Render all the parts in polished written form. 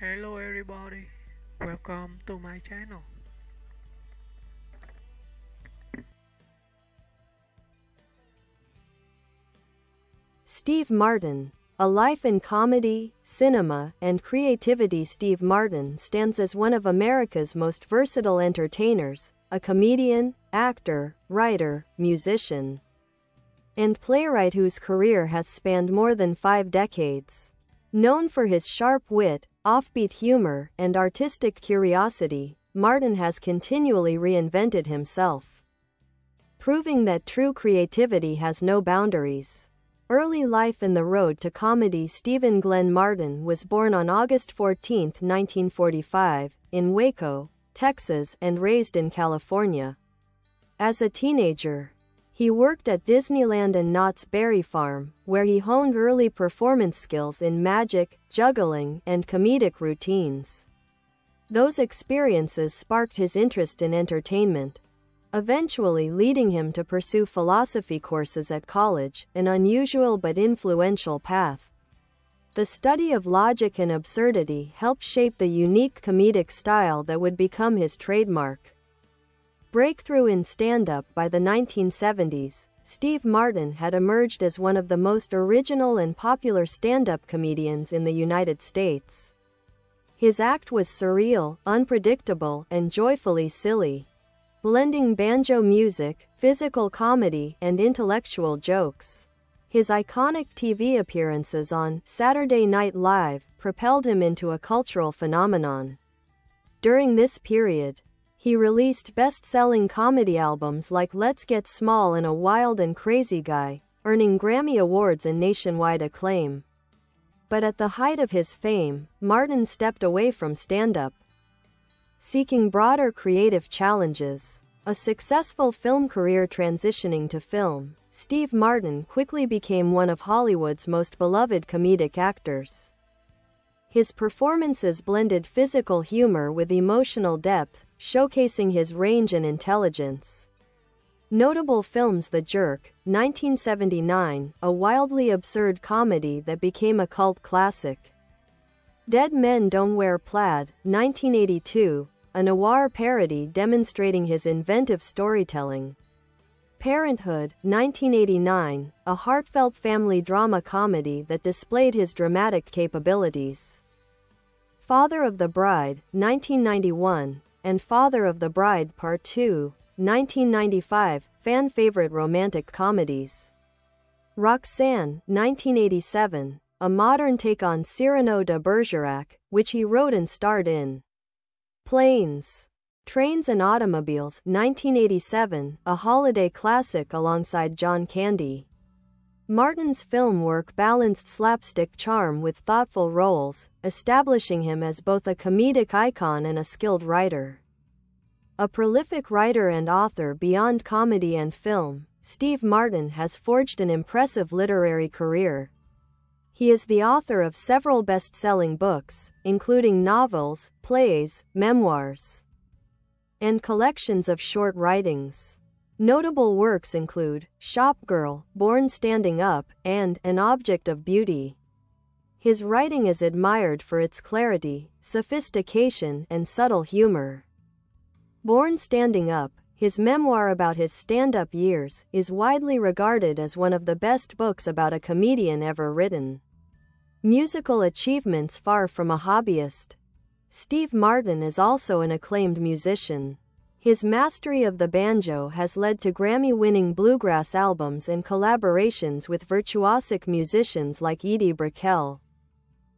Hello everybody, welcome to my channel. Steve Martin. A life in comedy, cinema, and creativity. Steve Martin stands as one of America's most versatile entertainers, a comedian, actor, writer, musician, and playwright whose career has spanned more than 5 decades. Known for his sharp wit, offbeat humor, and artistic curiosity, Martin has continually reinvented himself, proving that true creativity has no boundaries. Early life in the road to comedy. Stephen Glenn Martin was born on August 14, 1945, in Waco, Texas, and raised in California. As a teenager, he worked at Disneyland and Knott's Berry Farm, where he honed early performance skills in magic, juggling, and comedic routines. Those experiences sparked his interest in entertainment, eventually leading him to pursue philosophy courses at college, an unusual but influential path. The study of logic and absurdity helped shape the unique comedic style that would become his trademark. Breakthrough in stand-up. By the 1970s, Steve Martin had emerged as one of the most original and popular stand-up comedians in the United States. His act was surreal, unpredictable, and joyfully silly, blending banjo music, physical comedy, and intellectual jokes. His iconic TV appearances on Saturday Night Live propelled him into a cultural phenomenon. During this period, he released best-selling comedy albums like Let's Get Small and A Wild and Crazy Guy, earning Grammy Awards and nationwide acclaim. But at the height of his fame, Martin stepped away from stand-up, seeking broader creative challenges. A successful film career. Transitioning to film, Steve Martin quickly became one of Hollywood's most beloved comedic actors. His performances blended physical humor with emotional depth, showcasing his range and intelligence. Notable films: The Jerk, 1979, a wildly absurd comedy that became a cult classic; Dead Men Don't Wear Plaid, 1982, a noir parody demonstrating his inventive storytelling; Parenthood, 1989, a heartfelt family drama comedy that displayed his dramatic capabilities; Father of the Bride, 1991, and Father of the Bride Part 2, 1995, fan-favorite romantic comedies; Roxanne, 1987, a modern take on Cyrano de Bergerac, which he wrote and starred in; Planes, Trains and Automobiles, 1987, a holiday classic alongside John Candy. Martin's film work balanced slapstick charm with thoughtful roles, establishing him as both a comedic icon and a skilled writer. A prolific writer and author. Beyond comedy and film, Steve Martin has forged an impressive literary career. He is the author of several best-selling books, including novels, plays, memoirs, and collections of short writings. Notable works include Shopgirl, Born Standing Up, and An Object of Beauty. His writing is admired for its clarity, sophistication, and subtle humor. Born Standing Up, his memoir about his stand-up years, is widely regarded as one of the best books about a comedian ever written. Musical achievements. Far from a hobbyist, Steve Martin is also an acclaimed musician. His mastery of the banjo has led to Grammy-winning bluegrass albums and collaborations with virtuosic musicians like Edie Brickell.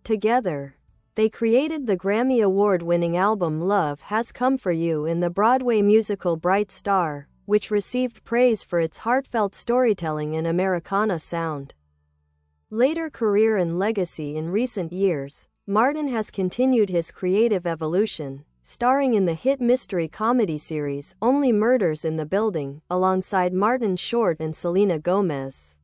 Together, they created the Grammy Award-winning album Love Has Come For You and the Broadway musical Bright Star, which received praise for its heartfelt storytelling and Americana sound. Later career and legacy. In recent years, Martin has continued his creative evolution, starring in the hit mystery comedy series Only Murders in the Building, alongside Martin Short and Selena Gomez.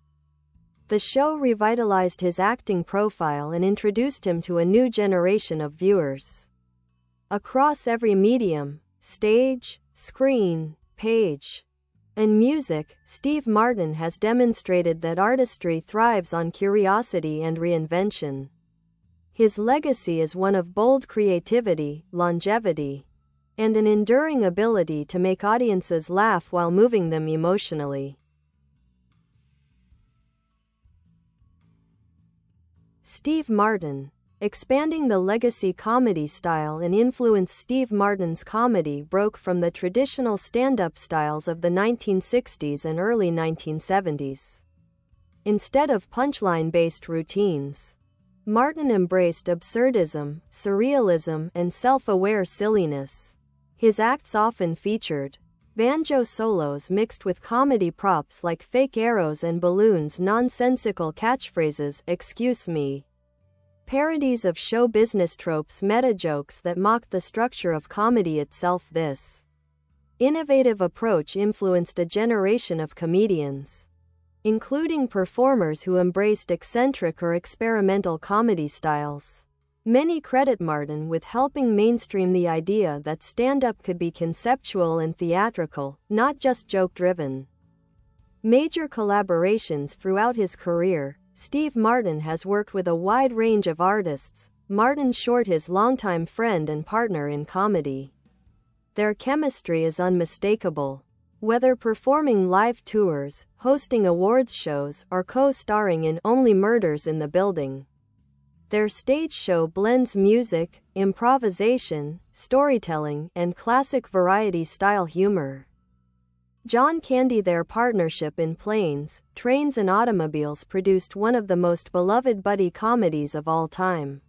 The show revitalized his acting profile and introduced him to a new generation of viewers. Across every medium, stage, screen, page, and music, Steve Martin has demonstrated that artistry thrives on curiosity and reinvention. His legacy is one of bold creativity, longevity, and an enduring ability to make audiences laugh while moving them emotionally. Steve Martin. Expanding the legacy comedy style and influence. Steve Martin's comedy broke from the traditional stand-up styles of the 1960s and early 1970s. Instead of punchline-based routines, Martin embraced absurdism, surrealism, and self-aware silliness. His acts often featured banjo solos mixed with comedy props like fake arrows and balloons, nonsensical catchphrases, "Excuse me," parodies of show business tropes, meta jokes that mocked the structure of comedy itself. This innovative approach influenced a generation of comedians, including performers who embraced eccentric or experimental comedy styles. Many credit Martin with helping mainstream the idea that stand-up could be conceptual and theatrical, not just joke-driven. Major collaborations throughout his career. Steve Martin has worked with a wide range of artists. Martin Short, his longtime friend and partner in comedy. Their chemistry is unmistakable. Whether performing live tours, hosting awards shows, or co-starring in Only Murders in the Building, their stage show blends music, improvisation, storytelling, and classic variety-style humor. John Candy. Their partnership in Planes, Trains and Automobiles produced one of the most beloved buddy comedies of all time.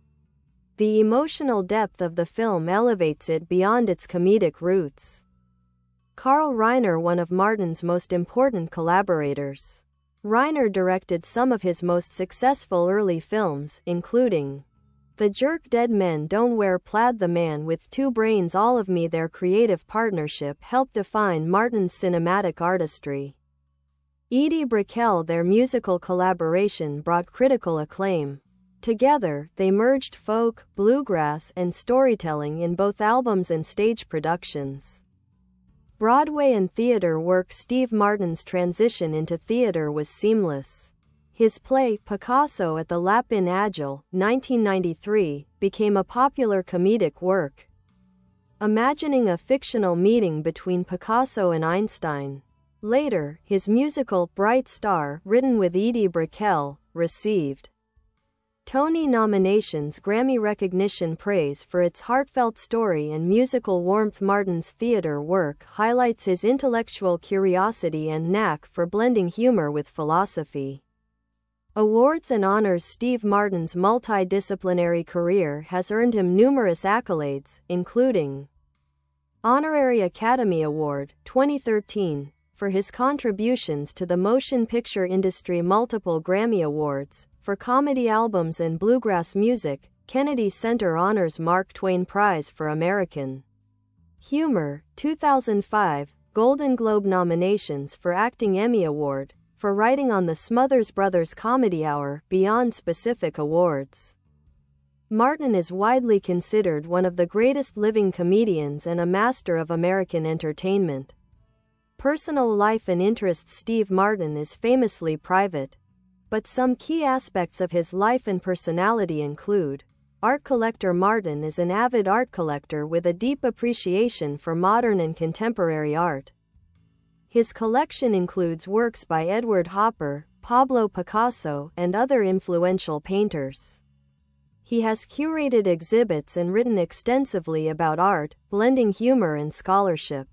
The emotional depth of the film elevates it beyond its comedic roots. Carl Reiner. One of Martin's most important collaborators. Reiner directed some of his most successful early films, including The Jerk, Dead Men Don't Wear Plaid, The Man with Two Brains, All of Me. Their creative partnership helped define Martin's cinematic artistry. Edie Brickell. Their musical collaboration brought critical acclaim. Together, they merged folk, bluegrass, and storytelling in both albums and stage productions. Broadway and theater work. Steve Martin's transition into theater was seamless. His play, Picasso at the Lapin Agile, 1993, became a popular comedic work, imagining a fictional meeting between Picasso and Einstein. Later, his musical, Bright Star, written with Edie Brickell, received Tony nominations, Grammy recognition, praise for its heartfelt story and musical warmth. Martin's theater work highlights his intellectual curiosity and knack for blending humor with philosophy. Awards and honors. Steve Martin's multidisciplinary career has earned him numerous accolades, including Honorary Academy Award, 2013, for his contributions to the motion picture industry, multiple Grammy Awards for comedy albums and bluegrass music, Kennedy Center Honors Mark Twain Prize for American Humor, 2005, Golden Globe nominations for Acting, Emmy Award for writing on the Smothers Brothers Comedy Hour, beyond specific awards. Martin is widely considered one of the greatest living comedians and a master of American entertainment. Personal life and interests. Steve Martin is famously private, but some key aspects of his life and personality include art collector. Martin is an avid art collector with a deep appreciation for modern and contemporary art. His collection includes works by Edward Hopper, Pablo Picasso, and other influential painters. He has curated exhibits and written extensively about art, blending humor and scholarship.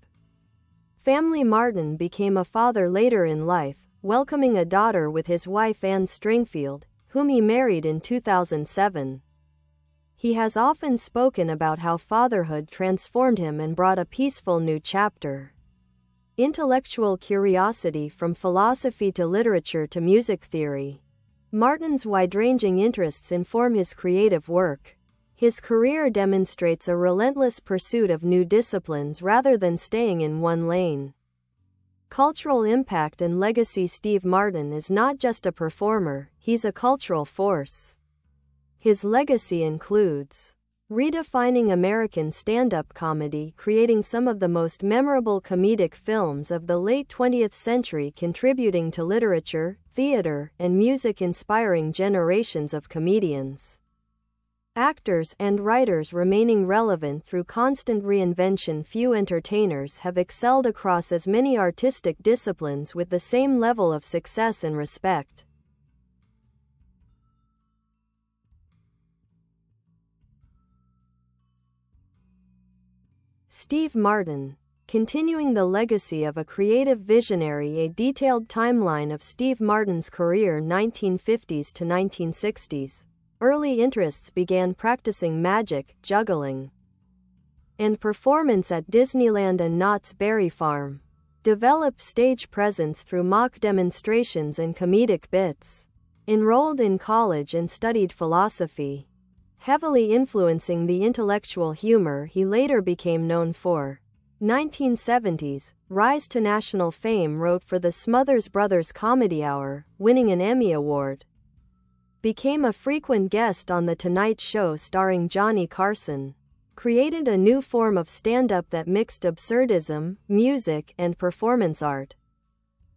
Family. Martin became a father later in life, welcoming a daughter with his wife Anne Stringfield, whom he married in 2007. He has often spoken about how fatherhood transformed him and brought a peaceful new chapter. Intellectual curiosity. From philosophy to literature to music theory, Martin's wide-ranging interests inform his creative work. His career demonstrates a relentless pursuit of new disciplines rather than staying in one lane. Cultural impact and legacy. Steve Martin is not just a performer, he's a cultural force. His legacy includes redefining American stand-up comedy, creating some of the most memorable comedic films of the late 20th century, contributing to literature, theater, and music, inspiring generations of comedians. actors, and writers remaining relevant through constant reinvention. Few entertainers have excelled across as many artistic disciplines with the same level of success and respect. Steve Martin. Continuing the legacy of a creative visionary, a detailed timeline of Steve Martin's career 1950s to 1960s. Early interests began practicing magic, juggling, and performance at Disneyland and Knott's Berry Farm. Developed stage presence through mock demonstrations and comedic bits. Enrolled in college and studied philosophy, heavily influencing the intellectual humor he later became known for. 1970s, rise to national fame. Wrote for the Smothers Brothers Comedy Hour, winning an Emmy Award. Became a frequent guest on The Tonight Show starring Johnny Carson. Created a new form of stand-up that mixed absurdism, music, and performance art.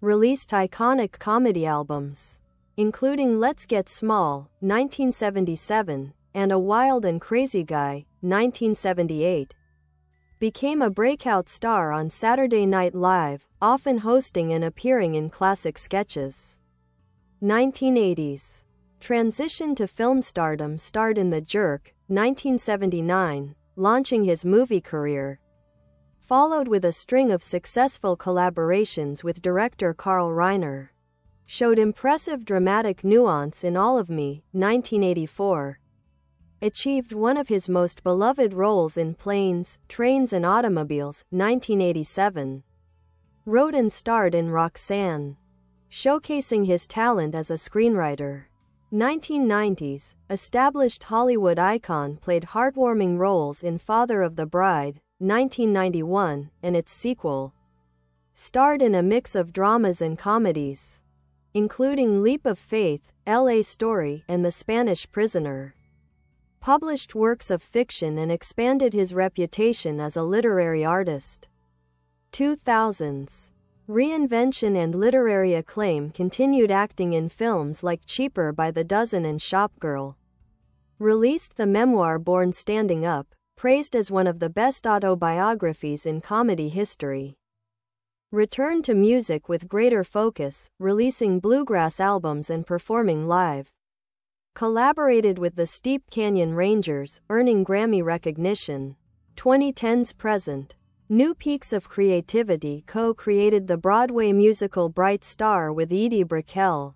Released iconic comedy albums, including Let's Get Small, 1977, and A Wild and Crazy Guy, 1978. Became a breakout star on Saturday Night Live, often hosting and appearing in classic sketches. 1980s. Transitioned to film stardom. Starred in The Jerk, 1979, launching his movie career. Followed with a string of successful collaborations with director Carl Reiner. Showed impressive dramatic nuance in All of Me, 1984. Achieved one of his most beloved roles in Planes, Trains and Automobiles, 1987. Wrote and starred in Roxanne, showcasing his talent as a screenwriter. 1990s, established Hollywood icon. Played heartwarming roles in Father of the Bride, 1991, and its sequel. Starred in a mix of dramas and comedies, including Leap of Faith, L.A. Story, and The Spanish Prisoner. Published works of fiction and expanded his reputation as a literary artist. 2000s. Reinvention and literary acclaim. Continued acting in films like Cheaper by the Dozen and Shopgirl. Released the memoir Born Standing Up, praised as one of the best autobiographies in comedy history. Returned to music with greater focus, releasing bluegrass albums and performing live. Collaborated with the Steep Canyon Rangers, earning Grammy recognition. 2010s present. New peaks of creativity. Co-created the Broadway musical Bright Star with Edie Brickell.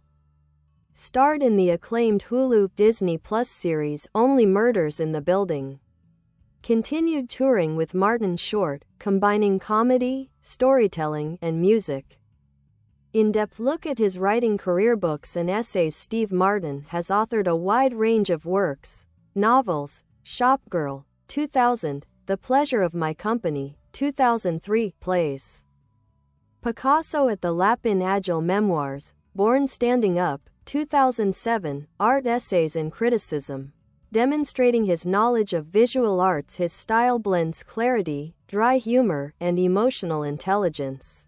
Starred in the acclaimed Hulu Disney Plus series Only Murders in the Building. Continued touring with Martin Short, combining comedy, storytelling, and music. In-depth look at his writing career. Books and essays. Steve Martin has authored a wide range of works, novels, Shopgirl, 2000, The Pleasure of My Company, 2003, plays. Picasso at the Lapin Agile Memoirs, Born Standing Up, 2007, art essays and criticism. Demonstrating his knowledge of visual arts. His style blends clarity, dry humor, and emotional intelligence.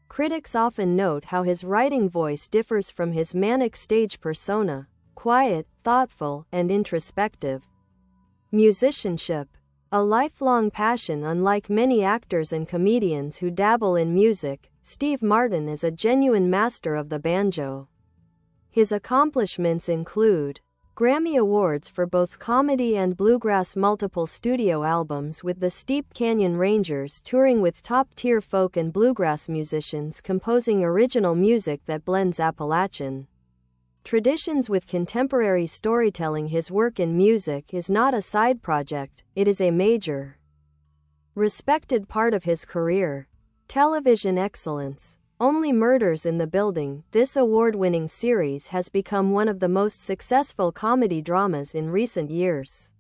Critics often note how his writing voice differs from his manic stage persona, quiet, thoughtful, and introspective. Musicianship. A lifelong passion. Unlike many actors and comedians who dabble in music, Steve Martin is a genuine master of the banjo. His accomplishments include Grammy Awards for both comedy and bluegrass, multiple studio albums with the Steep Canyon Rangers, touring with top-tier folk and bluegrass musicians, composing original music that blends Appalachian traditions with contemporary storytelling. His work in music is not a side project, it is a major, respected part of his career. Television excellence. Only Murders in the Building. This award-winning series has become one of the most successful comedy dramas in recent years.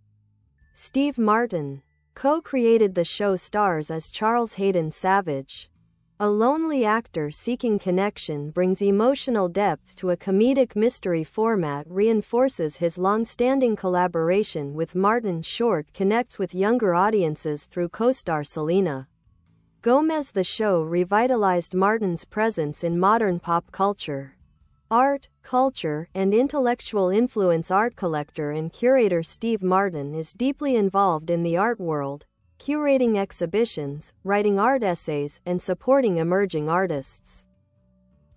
Steve Martin co-created the show. Stars as Charles Hayden Savage. A lonely actor seeking connection, brings emotional depth to a comedic mystery format. Reinforces his long-standing collaboration with Martin Short. Connects with younger audiences through co-star Selena Gomez. The show revitalized Martin's presence in modern pop culture, Art, culture, and intellectual influence. Art collector and curator Steve Martin is deeply involved in the art world, curating exhibitions, writing art essays, and supporting emerging artists.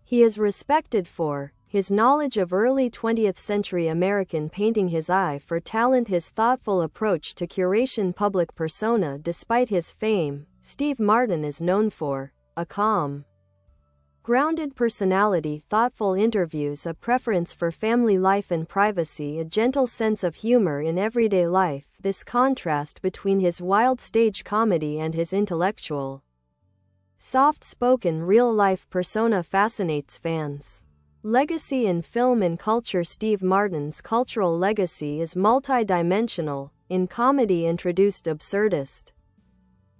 He is respected for his knowledge of early 20th century American painting, his eye for talent, his thoughtful approach to curation, public persona. Despite his fame, Steve Martin is known for a calm, grounded personality, thoughtful interviews, a preference for family life and privacy, a gentle sense of humor in everyday life. This contrast between his wild stage comedy and his intellectual, soft-spoken real-life persona fascinates fans. Legacy in film and culture. Steve Martin's cultural legacy is multi-dimensional. In comedy, introduced absurdist,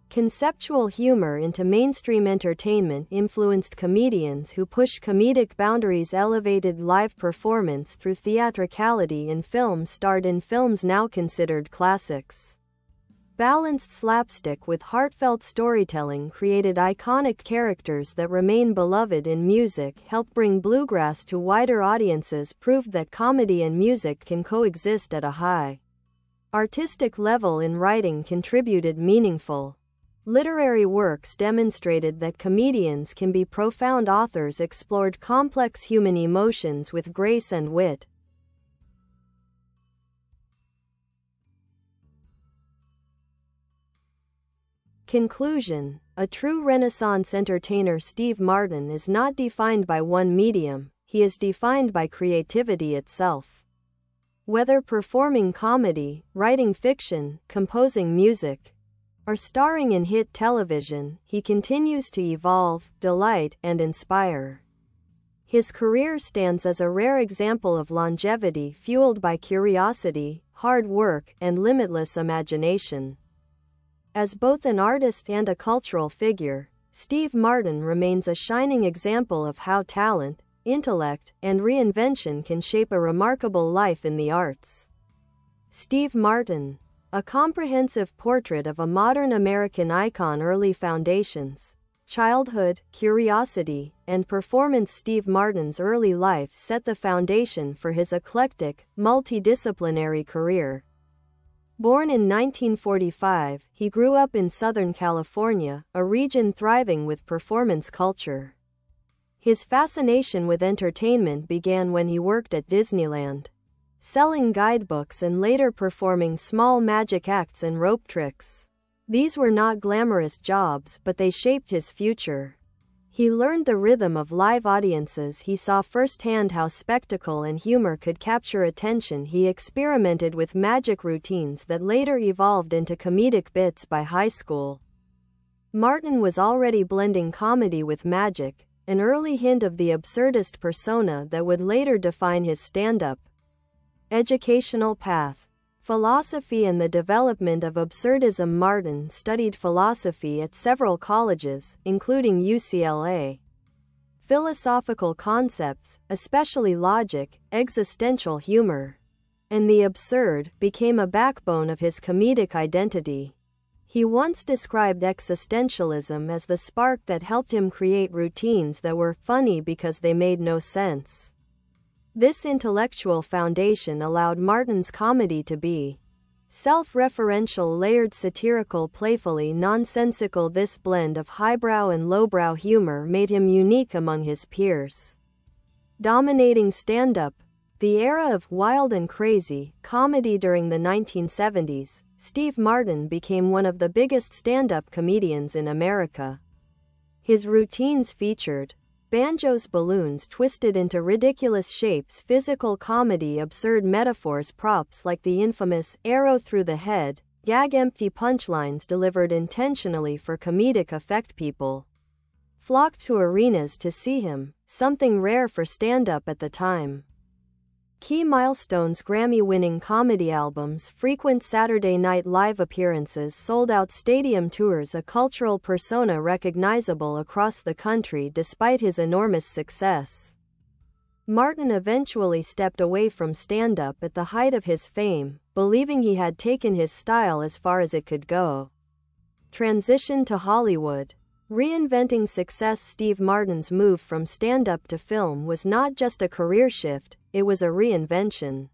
conceptual humor into mainstream entertainment, influenced comedians who pushed comedic boundaries, elevated live performance through theatricality in film, starred in films now considered classics, balanced slapstick with heartfelt storytelling, created iconic characters that remain beloved in music, helped bring bluegrass to wider audiences, proved that comedy and music can coexist at a high artistic level. In writing, contributed meaningful literary works, demonstrated that comedians can be profound authors, explored complex human emotions with grace and wit. Conclusion: a true Renaissance entertainer, Steve Martin is not defined by one medium, he is defined by creativity itself. Whether performing comedy, writing fiction, composing music, or starring in hit television, he continues to evolve, delight, and inspire. His career stands as a rare example of longevity fueled by curiosity, hard work, and limitless imagination. As both an artist and a cultural figure, Steve Martin remains a shining example of how talent, intellect, and reinvention can shape a remarkable life in the arts. Steve Martin, a comprehensive portrait of a modern American icon. Early foundations, childhood, curiosity, and performance. Steve Martin's early life set the foundation for his eclectic, multidisciplinary career. Born in 1945, he grew up in Southern California, a region thriving with performance culture. His fascination with entertainment began when he worked at Disneyland, selling guidebooks and later performing small magic acts and rope tricks. These were not glamorous jobs, but they shaped his future. He learned the rhythm of live audiences. He saw firsthand how spectacle and humor could capture attention. He experimented with magic routines that later evolved into comedic bits. By high school, Martin was already blending comedy with magic, an early hint of the absurdist persona that would later define his stand-up. Educational path: philosophy and the development of absurdism. Martin studied philosophy at several colleges, including UCLA. Philosophical concepts, especially logic, existential humor, and the absurd, became a backbone of his comedic identity. He once described existentialism as the spark that helped him create routines that were funny because they made no sense. This intellectual foundation allowed Martin's comedy to be self-referential, layered, satirical, playfully nonsensical. This blend of highbrow and lowbrow humor made him unique among his peers. Dominating stand-up: the era of wild and crazy comedy during the 1970s, Steve Martin became one of the biggest stand-up comedians in America. His routines featured banjos, balloons twisted into ridiculous shapes, physical comedy, absurd metaphors, props like the infamous arrow through the head, gag, empty punchlines delivered intentionally for comedic effect. People flocked to arenas to see him, something rare for stand-up at the time. Key milestones: Grammy-winning comedy albums, frequent Saturday Night Live appearances, sold-out stadium tours, a cultural persona recognizable across the country despite his enormous success. Martin eventually stepped away from stand-up at the height of his fame, believing he had taken his style as far as it could go. Transition to Hollywood: Reinventing success. Steve Martin's move from stand-up to film was not just a career shift, it was a reinvention.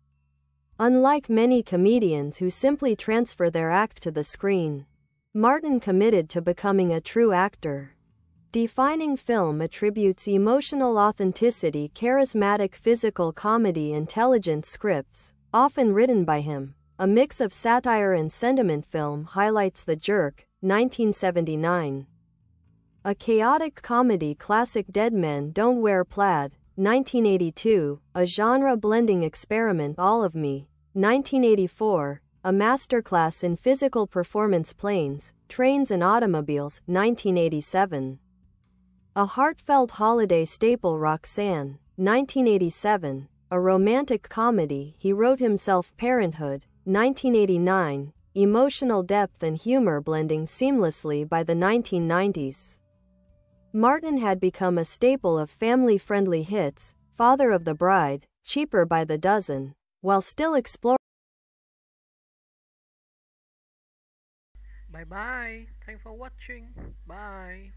Unlike many comedians who simply transfer their act to the screen, Martin committed to becoming a true actor. Defining film attributes emotional authenticity, charismatic physical comedy, intelligent scripts, often written by him. A mix of satire and sentiment. Film highlights The Jerk, 1979. A chaotic comedy classic. Dead Men Don't Wear Plaid, 1982, a genre-blending experiment. All of Me, 1984, a masterclass in physical performance. Planes, Trains and Automobiles, 1987. A heartfelt holiday staple. Roxanne, 1987, a romantic comedy he wrote himself. Parenthood, 1989, emotional depth and humor blending seamlessly. By the 1990s, Martin had become a staple of family-friendly hits, Father of the Bride, Cheaper by the Dozen, while still exploring. Bye bye. Thanks for watching. Bye.